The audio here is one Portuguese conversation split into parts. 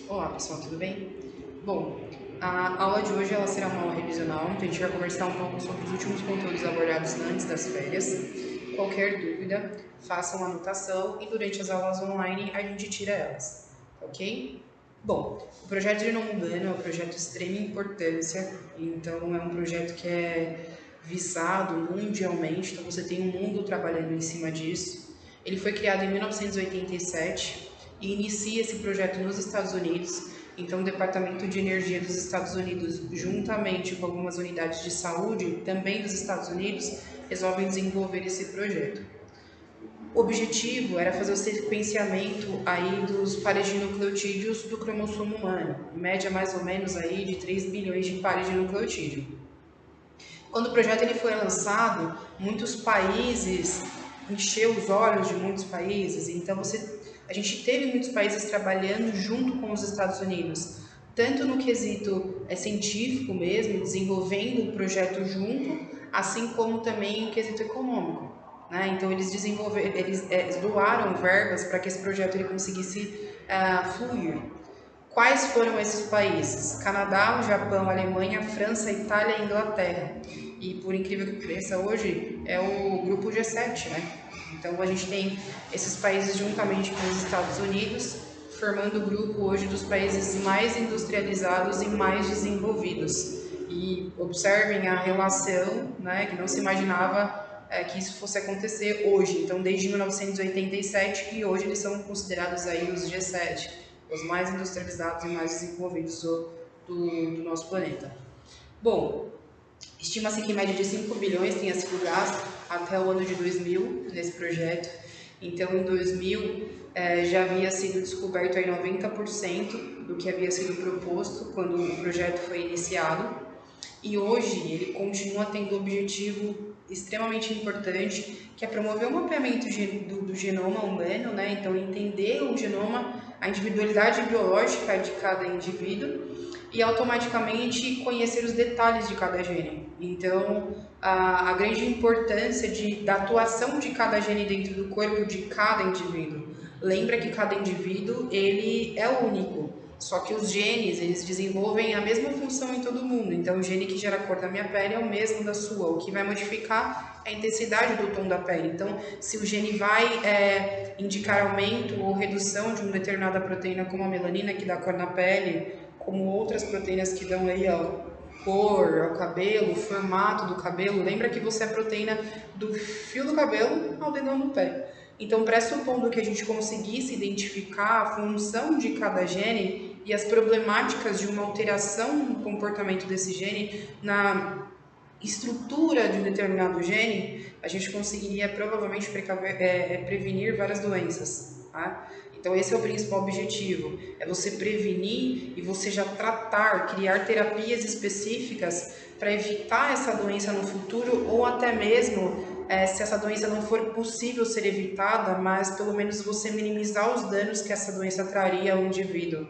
Olá pessoal, tudo bem? Bom, a aula de hoje ela será uma aula revisional, então a gente vai conversar um pouco sobre os últimos conteúdos abordados antes das férias. Qualquer dúvida, faça uma anotação e durante as aulas online a gente tira elas, ok? Bom, o projeto Genoma Humano é um projeto de extrema importância, então é um projeto que é visado mundialmente, então você tem um mundo trabalhando em cima disso. Ele foi criado em 1987 e inicia esse projeto nos Estados Unidos. Então, o Departamento de Energia dos Estados Unidos, juntamente com algumas unidades de saúde também dos Estados Unidos, resolvem desenvolver esse projeto. O objetivo era fazer o sequenciamento aí dos pares de nucleotídeos do cromossomo humano, em média mais ou menos aí de 3 bilhões de pares de nucleotídeo. Quando o projeto ele foi lançado, muitos países encheu os olhos de muitos países, então a gente teve muitos países trabalhando junto com os Estados Unidos, tanto no quesito científico mesmo, desenvolvendo o projeto junto, assim como também no quesito econômico. Né? Então eles doaram verbas para que esse projeto ele conseguisse fluir. Quais foram esses países? Canadá, Japão, Alemanha, França, Itália e Inglaterra. E por incrível que pareça, hoje é o grupo G7, né? Então a gente tem esses países juntamente com os Estados Unidos, formando o grupo hoje dos países mais industrializados e mais desenvolvidos. E observem a relação, né, que não se imaginava que isso fosse acontecer hoje. Então, desde 1987 e hoje eles são considerados aí os G7, os mais industrializados e mais desenvolvidos do nosso planeta. Bom, estima-se que média de 5 bilhões tenha sido gasto até o ano de 2000 nesse projeto. Então, em 2000, já havia sido descoberto aí 90% do que havia sido proposto quando o projeto foi iniciado. E hoje ele continua tendo um objetivo extremamente importante, que é promover o mapeamento do genoma humano, né? Então, entender o genoma, a individualidade biológica de cada indivíduo e automaticamente conhecer os detalhes de cada gene. Então, a grande importância da atuação de cada gene dentro do corpo de cada indivíduo. Lembra que cada indivíduo ele é único, só que os genes eles desenvolvem a mesma função em todo mundo. Então, o gene que gera a cor da minha pele é o mesmo da sua. O que vai modificar é a intensidade do tom da pele. Então, se o gene vai indicar aumento ou redução de uma determinada proteína, como a melanina que dá cor na pele, como outras proteínas que dão aí a cor ao cabelo, o formato do cabelo. Lembra que você é proteína do fio do cabelo ao dedão do pé. Então, pressupondo que a gente conseguisse identificar a função de cada gene e as problemáticas de uma alteração no comportamento desse gene na estrutura de um determinado gene, a gente conseguiria provavelmente prevenir várias doenças. Tá? Então esse é o principal objetivo, é você prevenir e você já tratar, criar terapias específicas para evitar essa doença no futuro ou até mesmo se essa doença não for possível ser evitada, mas pelo menos você minimizar os danos que essa doença traria ao indivíduo.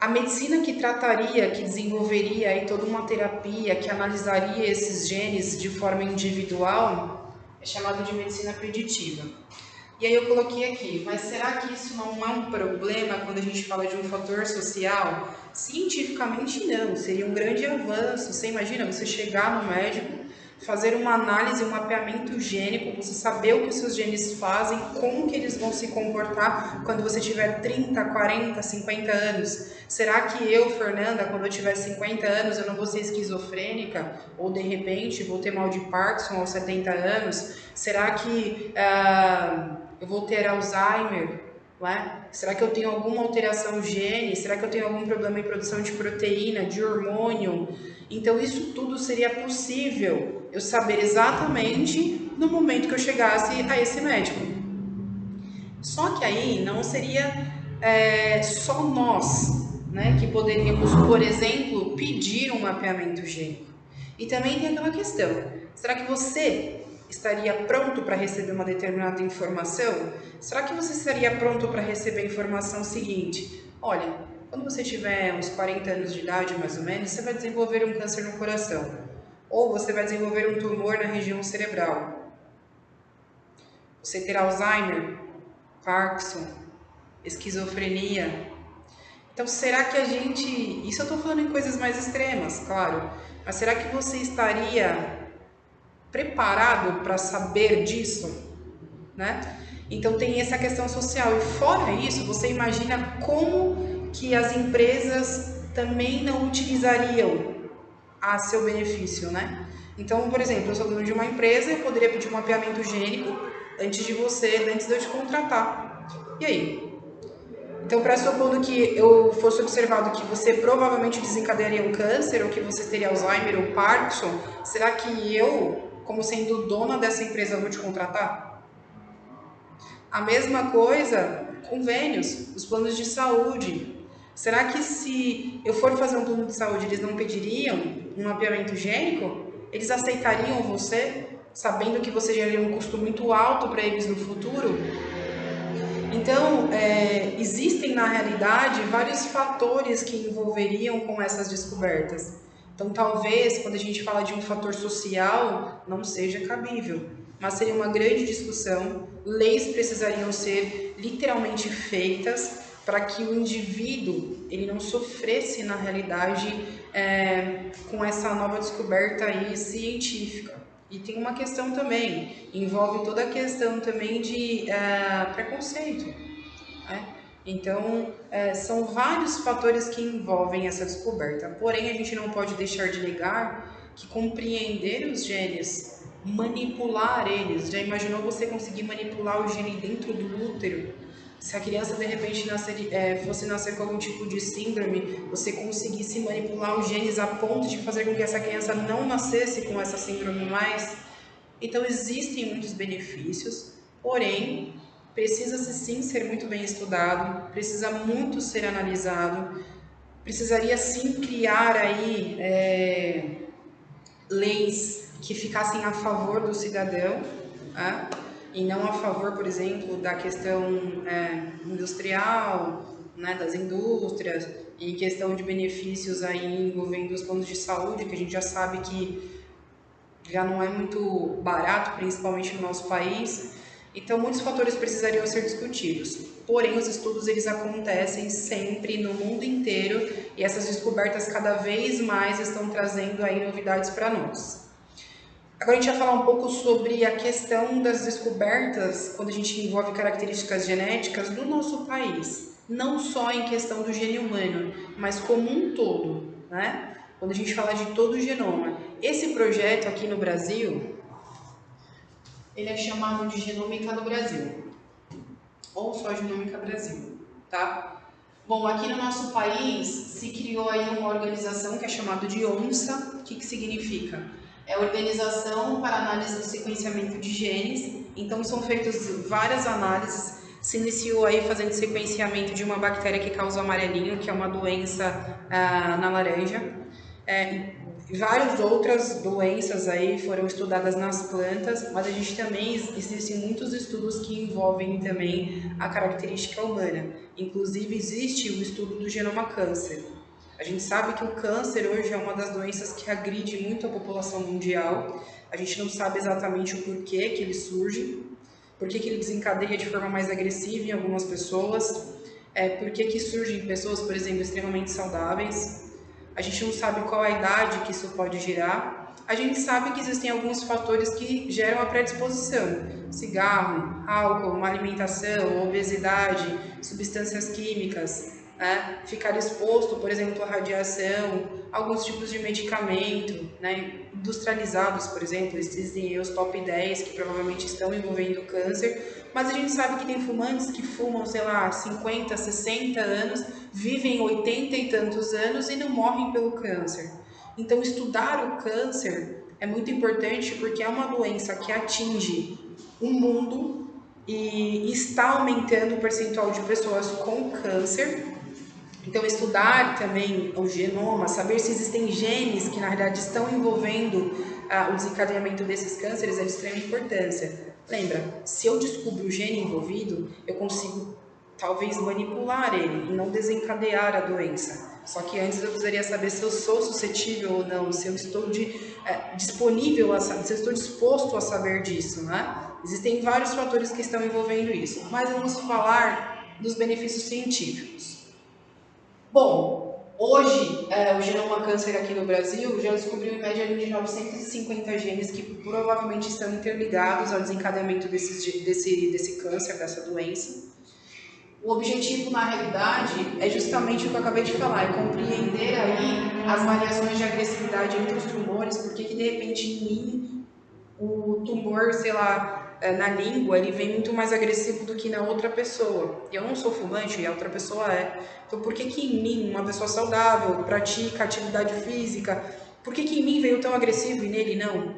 A medicina que trataria, que desenvolveria aí toda uma terapia, que analisaria esses genes de forma individual, é chamada de medicina preditiva. E aí eu coloquei aqui, mas será que isso não é um problema quando a gente fala de um fator social? Cientificamente não, seria um grande avanço. Você imagina você chegar no médico, fazer uma análise, um mapeamento gênico, você saber o que os seus genes fazem, como que eles vão se comportar quando você tiver 30, 40, 50 anos. Será que eu, Fernanda, quando eu tiver 50 anos, eu não vou ser esquizofrênica? Ou de repente vou ter mal de Parkinson aos 70 anos? Será que eu vou ter Alzheimer? Né? Será que eu tenho alguma alteração gene? Será que eu tenho algum problema em produção de proteína, de hormônio? Então, isso tudo seria possível eu saber exatamente no momento que eu chegasse a esse médico. Só que aí não seria só nós, né, que poderíamos, por exemplo, pedir um mapeamento gênico. E também tem aquela questão: será que você estaria pronto para receber uma determinada informação? Será que você estaria pronto para receber a informação seguinte? Olha, quando você tiver uns 40 anos de idade, mais ou menos, você vai desenvolver um câncer no coração. Ou você vai desenvolver um tumor na região cerebral. Você terá Alzheimer, Parkinson, esquizofrenia. Então, será que a gente. Isso eu estou falando em coisas mais extremas, claro. Mas será que você estaria preparado para saber disso? Né? Então tem essa questão social. E fora isso, você imagina como que as empresas também não utilizariam a seu benefício, né? Então, por exemplo, eu sou dono de uma empresa, eu poderia pedir um mapeamento gênico antes de eu te contratar. E aí? Então, pressupondo que eu fosse observado que você provavelmente desencadearia um câncer, ou que você teria Alzheimer ou Parkinson, será que eu, como sendo dona dessa empresa, vou te contratar? A mesma coisa, convênios, os planos de saúde. Será que se eu for fazer um plano de saúde, eles não pediriam um mapeamento gênico? Eles aceitariam você, sabendo que você geraria um custo muito alto para eles no futuro? Então, existem na realidade vários fatores que envolveriam com essas descobertas. Então, talvez, quando a gente fala de um fator social, não seja cabível, mas seria uma grande discussão. Leis precisariam ser literalmente feitas para que o indivíduo ele não sofresse na realidade com essa nova descoberta aí científica. E tem uma questão também, envolve toda a questão também de preconceito. Né? Então, são vários fatores que envolvem essa descoberta. Porém, a gente não pode deixar de negar que compreender os genes, manipular eles, já imaginou você conseguir manipular o gene dentro do útero? Se a criança de repente fosse nascer com algum tipo de síndrome, você conseguisse manipular os genes a ponto de fazer com que essa criança não nascesse com essa síndrome mais. Então, existem muitos benefícios, porém, precisa-se sim ser muito bem estudado, precisa muito ser analisado, precisaria sim criar aí leis que ficassem a favor do cidadão, né? E não a favor, por exemplo, da questão industrial, né, das indústrias, e questão de benefícios aí envolvendo os planos de saúde, que a gente já sabe que já não é muito barato, principalmente no nosso país. Então, muitos fatores precisariam ser discutidos. Porém, os estudos eles acontecem sempre no mundo inteiro e essas descobertas cada vez mais estão trazendo aí novidades para nós. Agora a gente vai falar um pouco sobre a questão das descobertas quando a gente envolve características genéticas do nosso país. Não só em questão do gene humano, mas como um todo, né? Quando a gente fala de todo o genoma. Esse projeto aqui no Brasil, ele é chamado de Genômica no Brasil, ou só Genômica Brasil, tá? Bom, aqui no nosso país se criou aí uma organização que é chamada de ONSA. O que significa? É a Organização para Análise do Sequenciamento de Genes. Então são feitas várias análises. Se iniciou aí fazendo sequenciamento de uma bactéria que causa amarelinho, que é uma doença na laranja. Várias outras doenças aí foram estudadas nas plantas, mas a gente também existem muitos estudos que envolvem também a característica humana. Inclusive existe o estudo do genoma câncer. A gente sabe que o câncer hoje é uma das doenças que agride muito a população mundial. A gente não sabe exatamente o porquê que ele surge, por que ele desencadeia de forma mais agressiva em algumas pessoas, por que surge em pessoas, por exemplo, extremamente saudáveis. A gente não sabe qual a idade que isso pode gerar. A gente sabe que existem alguns fatores que geram a predisposição: cigarro, álcool, má alimentação, obesidade, substâncias químicas, né? Ficar exposto, por exemplo, à radiação, alguns tipos de medicamento, né? Industrializados, por exemplo, existem os top 10 que provavelmente estão envolvendo câncer, mas a gente sabe que tem fumantes que fumam, sei lá, 50, 60 anos, vivem 80 e tantos anos e não morrem pelo câncer. Então, estudar o câncer é muito importante porque é uma doença que atinge o mundo e está aumentando o percentual de pessoas com câncer. Então, estudar também o genoma, saber se existem genes que na realidade estão envolvendo o desencadeamento desses cânceres é de extrema importância. Lembra, se eu descubro o gene envolvido, eu consigo talvez manipular ele e não desencadear a doença. Só que antes eu precisaria saber se eu sou suscetível ou não, se eu estou disponível, se eu estou disposto a saber disso, né? Existem vários fatores que estão envolvendo isso, mas vamos falar dos benefícios científicos. Bom, hoje o Genoma Câncer aqui no Brasil já descobriu em média de 950 genes que provavelmente estão interligados ao desencadeamento desse câncer, dessa doença. O objetivo, na realidade, é justamente o que eu acabei de falar, é compreender aí as variações de agressividade entre os tumores, porque que de repente em mim o tumor, sei lá, na língua, ele vem muito mais agressivo do que na outra pessoa. Eu não sou fumante e a outra pessoa é. Então por que que em mim, uma pessoa saudável, pratica atividade física, por que que em mim veio tão agressivo e nele não?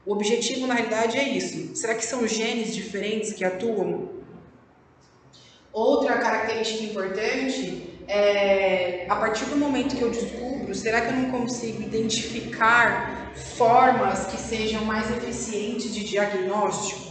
O objetivo, na realidade, é isso. Será que são genes diferentes que atuam? Outra característica importante é, a partir do momento que eu descubro, será que eu não consigo identificar formas que sejam mais eficientes de diagnóstico?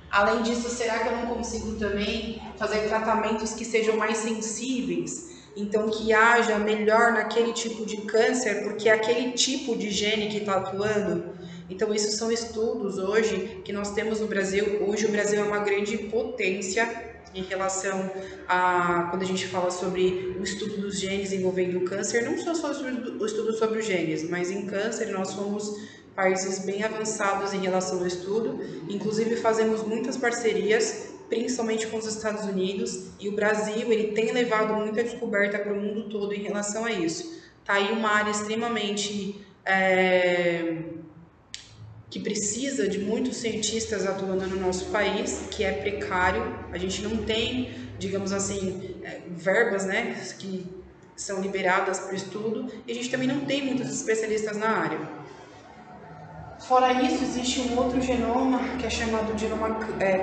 Além disso, será que eu não consigo também fazer tratamentos que sejam mais sensíveis? Então, que haja melhor naquele tipo de câncer, porque é aquele tipo de gene que está atuando. Então, isso são estudos hoje que nós temos no Brasil. Hoje, o Brasil é uma grande potência em relação a quando a gente fala sobre o estudo dos genes envolvendo o câncer, não só o estudo sobre os genes, mas em câncer nós somos países bem avançados em relação ao estudo, inclusive fazemos muitas parcerias, principalmente com os Estados Unidos, e o Brasil ele tem levado muita descoberta para o mundo todo em relação a isso. Tá aí uma área extremamente que precisa de muitos cientistas atuando no nosso país, que é precário. A gente não tem, digamos assim, verbas, né, que são liberadas para o estudo, e a gente também não tem muitos especialistas na área. Fora isso, existe um outro genoma que é chamado de genoma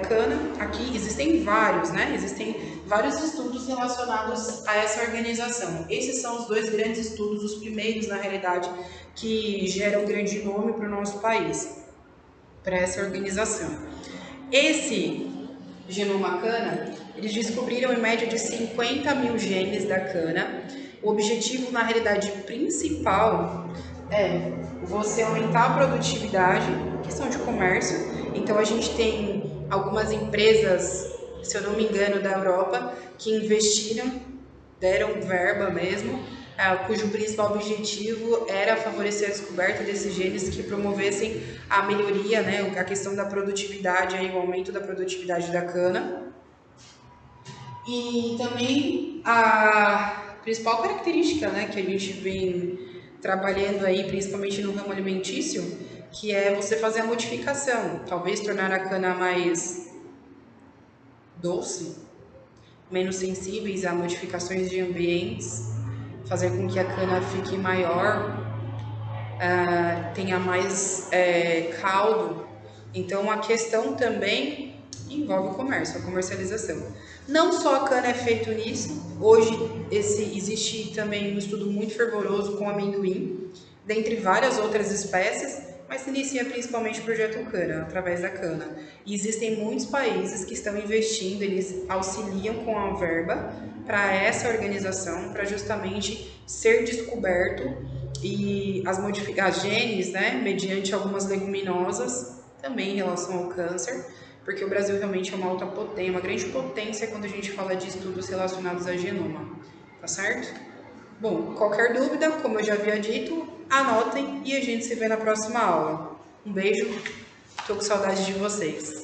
cana. Aqui existem vários, né? Existem vários estudos relacionados a essa organização. Esses são os dois grandes estudos, os primeiros, na realidade, que geram grande nome para o nosso país, para essa organização. Esse genoma cana, eles descobriram em média de 50 mil genes da cana. O objetivo, na realidade, principal é você aumentar a produtividade, questão de comércio. Então, a gente tem algumas empresas, se eu não me engano, da Europa, que investiram, deram verba mesmo, cujo principal objetivo era favorecer a descoberta desses genes que promovessem a melhoria, né, a questão da produtividade, aí, o aumento da produtividade da cana. E também a principal característica, né, que a gente vem trabalhando aí, principalmente no ramo alimentício, que é você fazer a modificação, talvez tornar a cana mais doce, menos sensíveis a modificações de ambientes, fazer com que a cana fique maior, tenha mais caldo. Então, a questão também envolve o comércio, a comercialização. Não só a cana é feito nisso, hoje existe também um estudo muito fervoroso com amendoim, dentre várias outras espécies, mas se inicia principalmente o projeto Cana, através da cana. E existem muitos países que estão investindo, eles auxiliam com a verba para essa organização, para justamente ser descoberto e as genes, né, mediante algumas leguminosas, também em relação ao câncer, porque o Brasil realmente é uma alta potência, uma grande potência quando a gente fala de estudos relacionados a genoma, tá certo? Bom, qualquer dúvida, como eu já havia dito, anotem e a gente se vê na próxima aula. Um beijo, tô com saudade de vocês.